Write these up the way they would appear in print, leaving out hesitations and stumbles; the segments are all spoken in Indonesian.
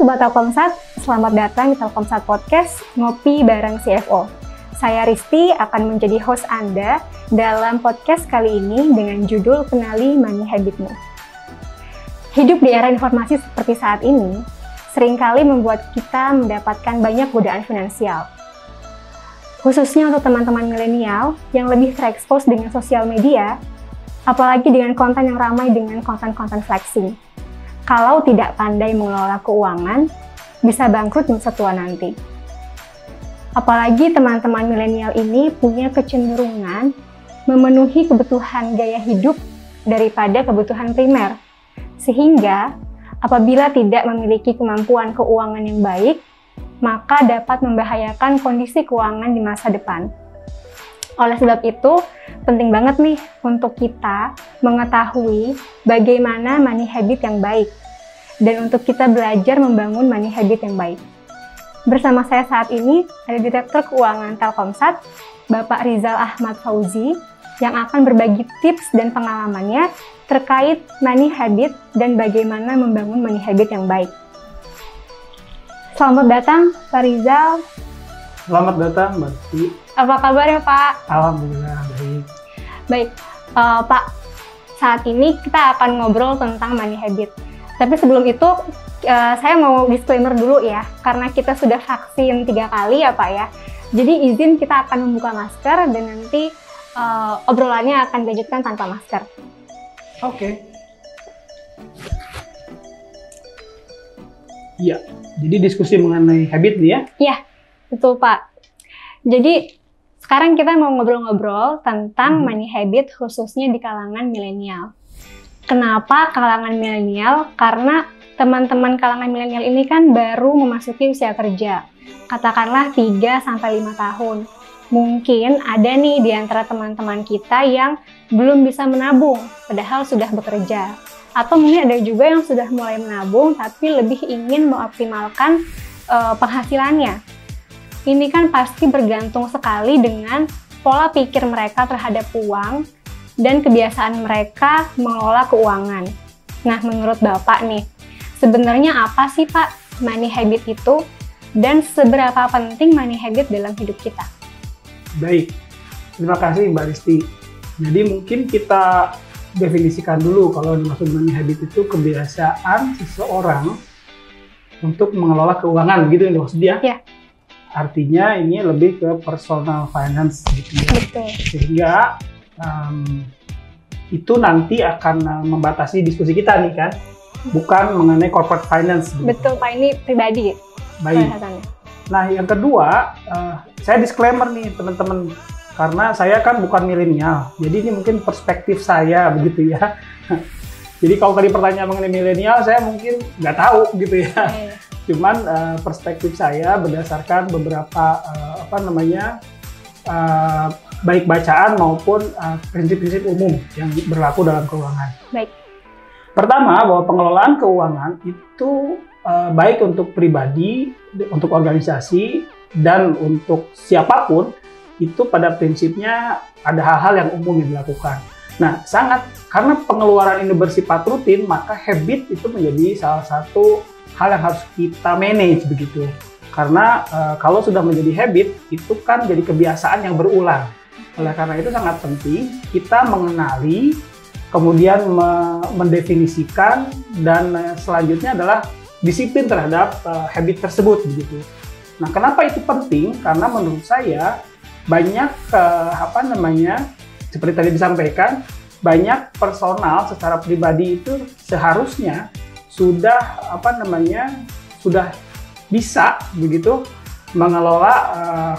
Sobat Telkomsat, selamat datang di Telkomsat Podcast Ngopi Bareng CFO. Saya Risti akan menjadi host Anda dalam podcast kali ini dengan judul Kenali Money Habit-mu. Hidup di era informasi seperti saat ini, seringkali membuat kita mendapatkan banyak godaan finansial. Khususnya untuk teman-teman milenial yang lebih terekspos dengan sosial media, apalagi dengan konten yang ramai dengan konten-konten flexing. Kalau tidak pandai mengelola keuangan, bisa bangkrut di masa tua nanti. Apalagi teman-teman milenial ini punya kecenderungan memenuhi kebutuhan gaya hidup daripada kebutuhan primer. Sehingga, apabila tidak memiliki kemampuan keuangan yang baik, maka dapat membahayakan kondisi keuangan di masa depan. Oleh sebab itu, penting banget nih untuk kita mengetahui bagaimana money habit yang baik dan untuk kita belajar membangun money habit yang baik. Bersama saya saat ini ada Direktur Keuangan Telkomsat, Bapak Rizal Ahmad Fauzi, yang akan berbagi tips dan pengalamannya terkait money habit dan bagaimana membangun money habit yang baik. Selamat datang, Pak Rizal. Selamat datang, Mbak Rizky. Apa kabar ya, Pak? Alhamdulillah, baik. Baik, Pak, saat ini kita akan ngobrol tentang money habit. Tapi sebelum itu, saya mau disclaimer dulu ya, karena kita sudah vaksin 3 kali ya, Pak ya. Jadi izin kita akan membuka masker dan nanti obrolannya akan dilanjutkan tanpa masker. Oke. Iya, jadi diskusi mengenai habit nih ya? Iya, betul Pak. Jadi sekarang kita mau ngobrol-ngobrol tentang money habit khususnya di kalangan milenial. Kenapa kalangan milenial? Karena teman-teman kalangan milenial ini kan baru memasuki usia kerja. Katakanlah 3-5 tahun. Mungkin ada nih di antara teman-teman kita yang belum bisa menabung, padahal sudah bekerja. Atau mungkin ada juga yang sudah mulai menabung, tapi lebih ingin mengoptimalkan penghasilannya. Ini kan pasti bergantung sekali dengan pola pikir mereka terhadap uang dan kebiasaan mereka mengelola keuangan. Nah, menurut Bapak nih, sebenarnya apa sih Pak money habit itu dan seberapa penting money habit dalam hidup kita? Baik, terima kasih Mbak Risti. Jadi mungkin kita definisikan dulu kalau dimaksud money habit itu kebiasaan seseorang untuk mengelola keuangan, gitu yang maksudnya. Ya. Artinya ini lebih ke personal finance gitu ya. Betul. Sehingga itu nanti akan membatasi diskusi kita nih kan, bukan mengenai corporate finance. Gitu. Betul Pak, ini pribadi. Baik. Nah yang kedua, saya disclaimer nih teman-teman, karena saya kan bukan milenial, jadi ini mungkin perspektif saya begitu ya. Jadi kalau tadi pertanyaan mengenai milenial, saya mungkin nggak tahu gitu ya. Cuman perspektif saya berdasarkan beberapa baik bacaan maupun prinsip-prinsip umum yang berlaku dalam keuangan. Baik. Pertama, bahwa pengelolaan keuangan itu baik untuk pribadi, untuk organisasi, dan untuk siapapun, itu pada prinsipnya ada hal-hal yang umum yang dilakukan. Nah, karena pengeluaran ini bersifat rutin, maka habit itu menjadi salah satu hal yang harus kita manage begitu. Karena kalau sudah menjadi habit, itu kan jadi kebiasaan yang berulang. Oleh karena itu sangat penting kita mengenali, kemudian mendefinisikan, dan selanjutnya adalah disiplin terhadap habit tersebut begitu. Nah, kenapa itu penting? Karena menurut saya banyak seperti tadi disampaikan, banyak personal secara pribadi itu seharusnya sudah bisa begitu mengelola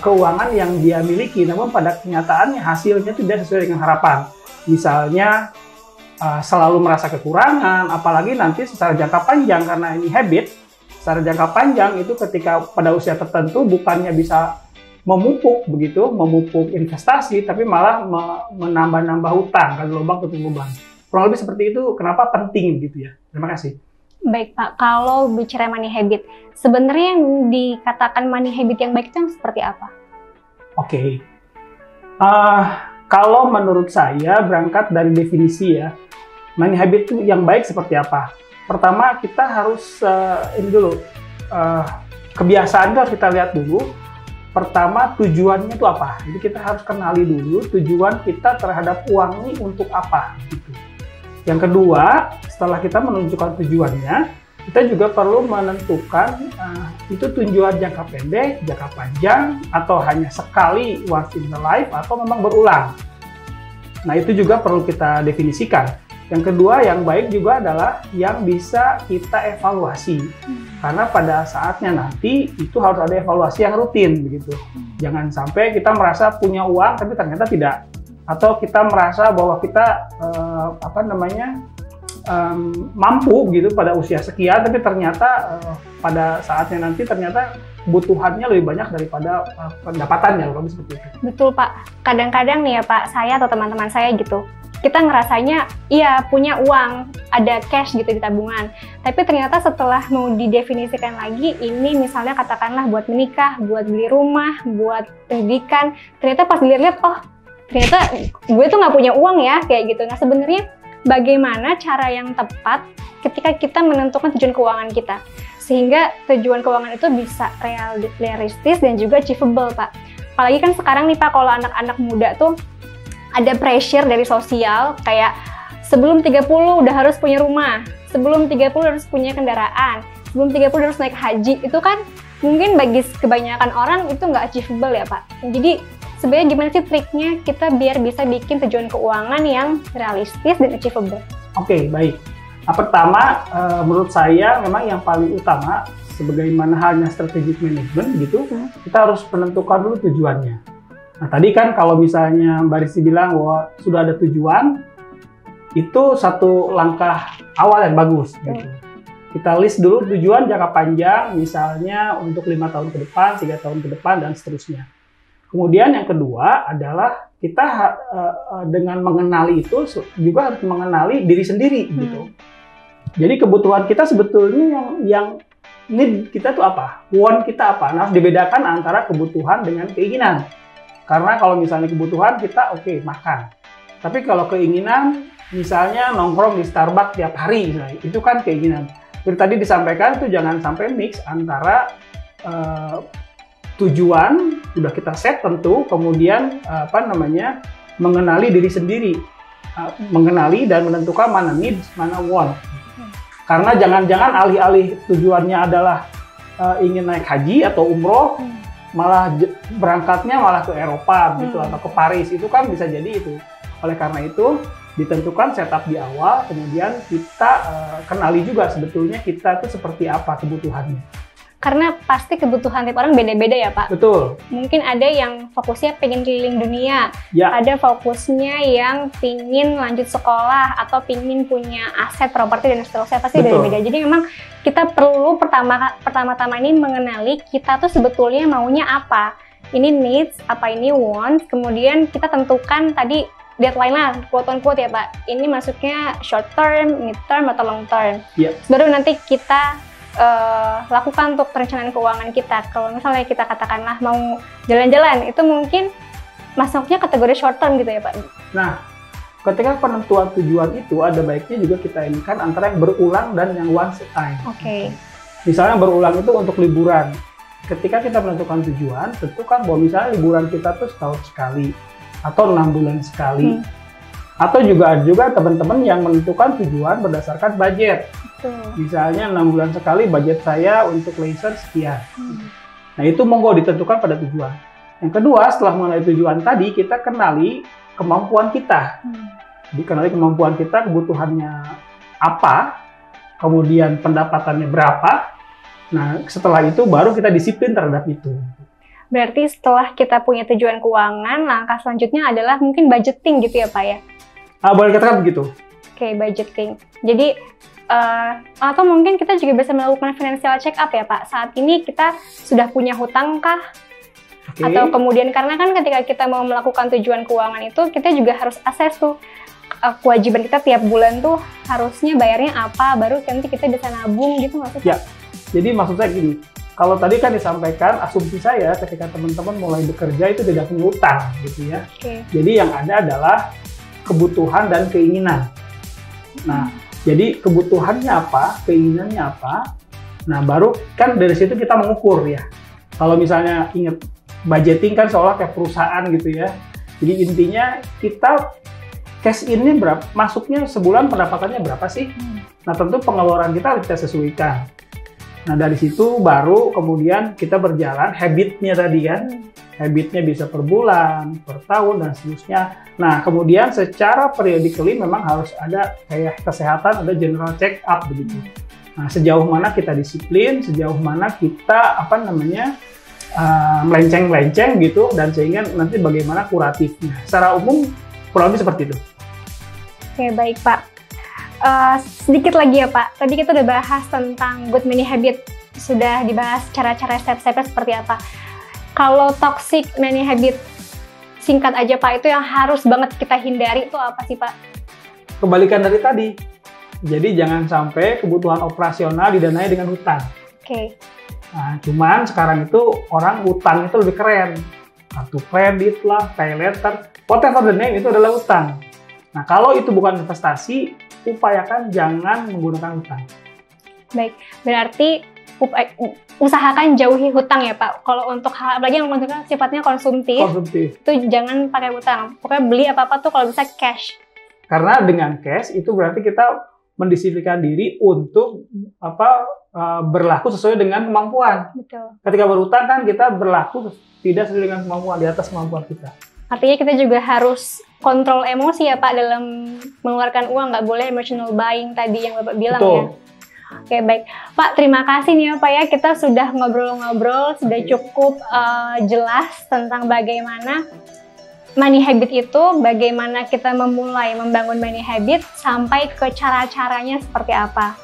keuangan yang dia miliki, namun pada kenyataannya hasilnya tidak sesuai dengan harapan. Misalnya selalu merasa kekurangan, apalagi nanti secara jangka panjang, karena ini habit, secara jangka panjang itu ketika pada usia tertentu bukannya bisa memupuk investasi, tapi malah menambah hutang, kan lubang tutup lubang. Kurang lebih seperti itu. Kenapa penting gitu ya? Terima kasih. Baik Pak, kalau bicara money habit, sebenarnya yang dikatakan money habit yang baik itu yang seperti apa? Oke. Kalau menurut saya berangkat dari definisi ya, money habit itu yang baik seperti apa? Pertama kita harus ini dulu, kebiasaan itu harus kita lihat dulu. Pertama, tujuannya itu apa? Jadi kita harus kenali dulu tujuan kita terhadap uang ini untuk apa. Gitu. Yang kedua, setelah kita menentukan tujuannya, kita juga perlu menentukan itu tujuan jangka pendek, jangka panjang, atau hanya sekali once in a life, atau memang berulang. Nah, itu juga perlu kita definisikan. Yang kedua, yang baik juga adalah yang bisa kita evaluasi. Karena pada saatnya nanti itu harus ada evaluasi yang rutin begitu. Jangan sampai kita merasa punya uang tapi ternyata tidak. Atau kita merasa bahwa kita mampu gitu pada usia sekian tapi ternyata pada saatnya nanti ternyata kebutuhannya lebih banyak daripada pendapatannya, kalau seperti itu. Betul Pak. Kadang-kadang nih ya Pak, saya atau teman-teman saya gitu, kita ngerasanya iya punya uang, ada cash gitu di tabungan. Tapi ternyata setelah mau didefinisikan lagi, ini misalnya katakanlah buat menikah, buat beli rumah, buat pendidikan. Ternyata pas dilihat-lihat, oh ternyata gue tuh nggak punya uang ya, kayak gitu. Nah sebenarnya bagaimana cara yang tepat ketika kita menentukan tujuan keuangan kita? Sehingga tujuan keuangan itu bisa realistis dan juga achievable Pak. Apalagi kan sekarang nih Pak, kalau anak-anak muda tuh ada pressure dari sosial, kayak sebelum 30 udah harus punya rumah, sebelum 30 harus punya kendaraan, sebelum 30 harus naik haji. Itu kan mungkin bagi kebanyakan orang itu nggak achievable ya Pak. Jadi sebenarnya gimana sih triknya kita biar bisa bikin tujuan keuangan yang realistis dan achievable? Oke, baik. Nah, pertama, menurut saya memang yang paling utama sebagaimana halnya strategic management gitu, kita harus menentukan dulu tujuannya. Nah, tadi kan kalau misalnya Mbak Risti bilang bahwa sudah ada tujuan, itu satu langkah awal yang bagus. Gitu. Kita list dulu tujuan jangka panjang, misalnya untuk 5 tahun ke depan, 3 tahun ke depan, dan seterusnya. Kemudian yang kedua adalah kita dengan mengenali itu juga harus mengenali diri sendiri. Gitu. Jadi kebutuhan kita sebetulnya yang need kita tuh apa? Want kita apa? Nah, harus dibedakan antara kebutuhan dengan keinginan. Karena kalau misalnya kebutuhan kita makan. Tapi kalau keinginan misalnya nongkrong di Starbucks tiap hari, misalnya, itu kan keinginan. Seperti tadi disampaikan tuh jangan sampai mix antara tujuan udah kita set tentu, kemudian mengenali diri sendiri, mengenali dan menentukan mana need, mana want. Karena jangan-jangan alih-alih tujuannya adalah ingin naik haji atau umroh, malah berangkatnya malah ke Eropa gitu atau ke Paris, itu kan bisa jadi itu. Oleh karena itu ditentukan setup di awal, kemudian kita kenali juga sebetulnya kita itu seperti apa kebutuhannya. Karena pasti kebutuhan tiap orang beda-beda ya Pak. Betul. Mungkin ada yang fokusnya pengen keliling dunia, ada fokusnya yang pingin lanjut sekolah atau pingin punya aset properti dan seterusnya, pasti beda-beda. Jadi memang kita perlu pertama-tama ini mengenali kita tuh sebetulnya maunya apa. Ini needs, apa ini wants, kemudian kita tentukan tadi deadline lah, quote-unquote ya Pak. Ini masuknya short term, mid term, atau long term. Baru nanti kita lakukan untuk perencanaan keuangan kita. Kalau misalnya kita katakanlah mau jalan-jalan, itu mungkin masuknya kategori short term gitu ya Pak. Nah, ketika penentuan tujuan itu ada baiknya juga kita inikan antara yang berulang dan yang once a time. Misalnya berulang itu untuk liburan. Ketika kita menentukan tujuan, tentukan bahwa misalnya liburan kita tuh setahun sekali atau 6 bulan sekali. Atau juga teman-teman yang menentukan tujuan berdasarkan budget. Misalnya 6 bulan sekali budget saya untuk leisure sekian. Nah itu monggo ditentukan pada tujuan. Yang kedua, setelah mengenali tujuan tadi, kita kenali kemampuan kita. Jadi kenali kemampuan kita, kebutuhannya apa, kemudian pendapatannya berapa. Nah setelah itu baru kita disiplin terhadap itu. Berarti setelah kita punya tujuan keuangan, langkah selanjutnya adalah mungkin budgeting gitu ya Pak ya? Boleh katakan begitu. Budgeting. Jadi atau mungkin kita juga bisa melakukan financial check up ya Pak. Saat ini kita sudah punya hutang kah? Atau kemudian karena kan ketika kita mau melakukan tujuan keuangan itu kita juga harus assess tuh kewajiban kita tiap bulan tuh harusnya bayarnya apa, baru nanti kita bisa nabung gitu maksudnya. Jadi maksud saya gini, kalau tadi kan disampaikan asumsi saya ketika teman-teman mulai bekerja itu tidak punya utang gitu ya. Jadi yang ada adalah kebutuhan dan keinginan. Nah, jadi kebutuhannya apa, keinginannya apa, Nah, baru kan dari situ kita mengukur ya. Kalau misalnya ingat budgeting kan seolah kayak perusahaan gitu ya. Jadi intinya kita cash in-nya berapa, masuknya sebulan pendapatannya berapa sih? Nah, tentu pengeluaran kita harus kita sesuaikan. Nah, dari situ baru kemudian kita berjalan habit-nya tadi kan. Habit-nya bisa per bulan, per tahun, dan seterusnya. Nah, kemudian secara periodically memang harus ada kayak kesehatan, ada general check up begitu. Nah, sejauh mana kita disiplin, sejauh mana kita melenceng-melenceng gitu, dan sehingga nanti bagaimana kuratifnya. Secara umum kurang lebih seperti itu. Oke, baik Pak. Sedikit lagi ya Pak, tadi kita udah bahas tentang good money habit, sudah dibahas cara-cara step-stepnya seperti apa. Kalau toxic money habit, singkat aja Pak, itu yang harus banget kita hindari itu apa sih Pak? Kebalikan dari tadi. Jadi jangan sampai kebutuhan operasional didanai dengan hutang. Oke. Nah, cuman sekarang itu orang hutang itu lebih keren. Kartu kredit lah, pay letter, whatever the name, itu adalah hutang. Nah, kalau itu bukan investasi, upayakan jangan menggunakan hutang. Baik, berarti usahakan jauhi hutang ya Pak. Kalau untuk hal apalagi yang sifatnya konsumtif, itu jangan pakai hutang. Pokoknya beli apa-apa tuh kalau bisa cash. Karena dengan cash itu berarti kita mendisiplinkan diri untuk berlaku sesuai dengan kemampuan. Betul. Ketika berhutang kan kita berlaku tidak sesuai dengan kemampuan, di atas kemampuan kita. Artinya kita juga harus kontrol emosi ya Pak dalam mengeluarkan uang, nggak boleh emotional buying tadi yang Bapak bilang. Betul. Ya. Oke, baik. Pak, terima kasih nih ya Pak ya, kita sudah ngobrol-ngobrol, sudah cukup jelas tentang bagaimana money habit itu, bagaimana kita memulai membangun money habit, sampai ke cara-caranya seperti apa.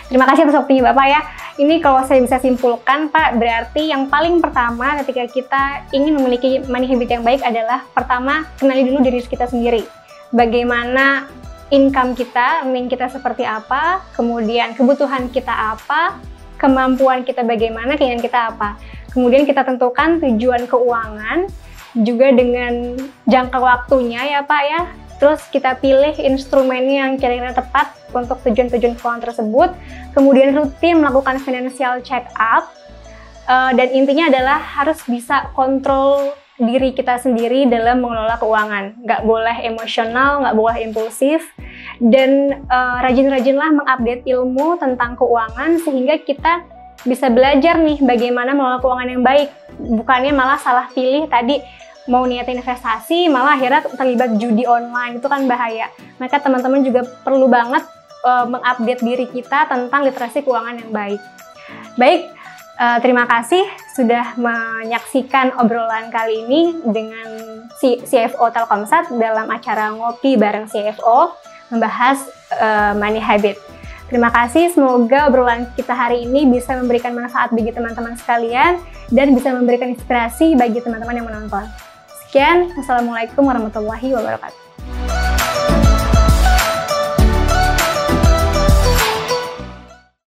Terima kasih atas waktunya Bapak ya. Ini kalau saya bisa simpulkan Pak, berarti yang paling pertama ketika kita ingin memiliki money habit yang baik adalah pertama, kenali dulu diri kita sendiri. Bagaimana income kita, earning kita seperti apa, kemudian kebutuhan kita apa, kemampuan kita bagaimana, keinginan kita apa. Kemudian kita tentukan tujuan keuangan, juga dengan jangka waktunya ya Pak ya. Terus kita pilih instrumennya yang kira-kira tepat untuk tujuan-tujuan keuangan tersebut. Kemudian rutin melakukan financial check up. Dan intinya adalah harus bisa kontrol diri kita sendiri dalam mengelola keuangan. Nggak boleh emosional, nggak boleh impulsif. Dan rajin-rajinlah mengupdate ilmu tentang keuangan sehingga kita bisa belajar nih bagaimana mengelola keuangan yang baik. Bukannya malah salah pilih tadi, mau niatin investasi, malah akhirnya terlibat judi online, itu kan bahaya. Maka teman-teman juga perlu banget mengupdate diri kita tentang literasi keuangan yang baik. Baik, terima kasih sudah menyaksikan obrolan kali ini dengan CFO Telkomsat dalam acara Ngopi Bareng CFO, membahas money habit. Terima kasih, semoga obrolan kita hari ini bisa memberikan manfaat bagi teman-teman sekalian dan bisa memberikan inspirasi bagi teman-teman yang menonton. Sekian, wassalamualaikum warahmatullahi wabarakatuh.